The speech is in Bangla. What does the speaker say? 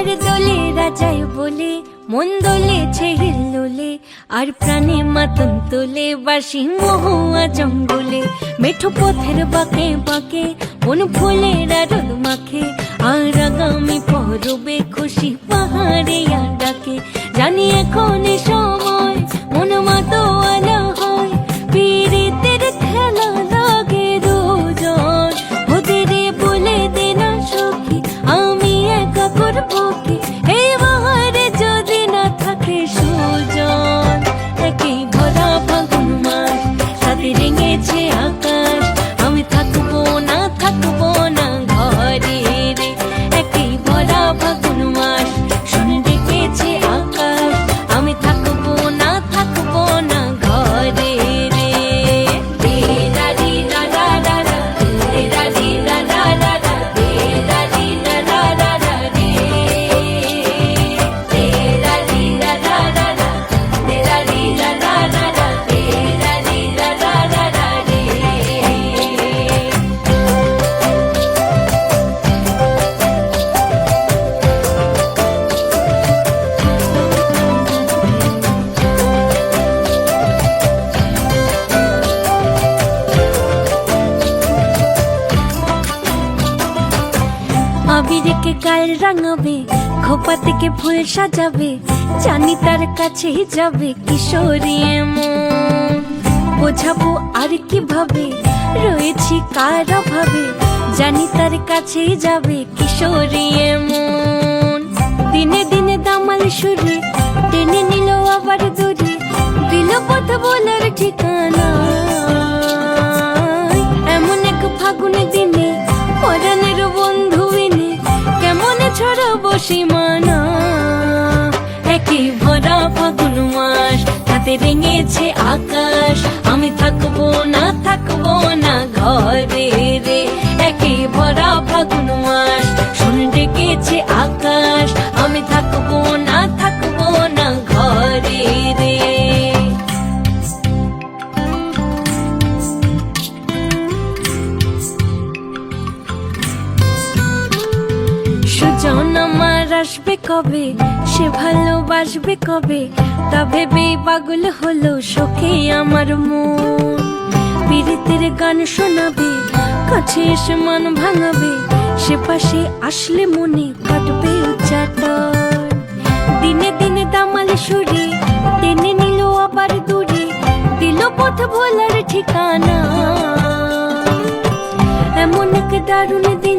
ফুলের দোলে রাজায় বলে মন দোলেছে হিল্লোলে, আর প্রাণে মাতন তোলে বাসি মহুয়া জঙ্গলে। মেঠো পথের বাঁকে বাঁকে মন ফুলের রোদ মাখে, আর আগামী পরবে খুশি পাহাড়ে ডাকে। জানি এখন সময় মন মাতোয়ালা হয়, পীড়িতের খেলা লাগে দুজন। ওদের বলে দে না সখী আমি একা করবো কি, এই বাহারে যদি না থাকে সুজন। একই ভরা ফাগুন মাস সাথে রেঙেছে আকাশ, আমি থাকবো না ঘরে রে। একই ভরা ফাগুন মাস শুন ডেকেছে আকাশ, আমি থাকবো না ঘরে রে। রে রা রি রা রা রা রা, রে রা রি রা রা রা রা, রে রা রি রা রা রা রা রে। রে রা রি রা রা রা রা, রে রা রি রা রা রা রা, রে রা রি রা রা রা রা রে। আবিরকে গায়ে রাঙাবে, খোপা থেকে ফুল সাজাবে, জানি তার কাছেই যাবে কিশোরী মন। বোঝাবো আর কিভাবে রয়েছি কার অভাবে, জানি তার কাছেই যাবে কিশোরী মন। দিনে দিনে দামাল সুরে টেনে নিল আবার দূরে, দিল পথ বলার ঠিকানা। এমন এক ফাগুন দিনে পরাণের বন্ধু এনে কেমনে ছড়াবো সীমানা। একই ভরা ফাগুন মাস তাতে রেঙেছে আকাশ, আমি থাকবো না ঘরে রে। একই ভরা ফাগুন মাস শুন ডেকেছে আকাশ, আমি থাকবো না ঘরে রে। সুজন আমার আসবে কবে, সে ভালোবাসবে কবে, তা ভেবেই পাগল হলো সখী আমার মন। পীড়িতের গান শোনাবে, কাছে এসে মান ভাঙাবে, সে পাশে আসলে মনে কাটবে উচ্চাটন। দিনে দিনে দামাল সুরে টেনে নিল আবার দূরে, দিল পথ ভোলার ঠিকানা। এমন এক দারুণ দিন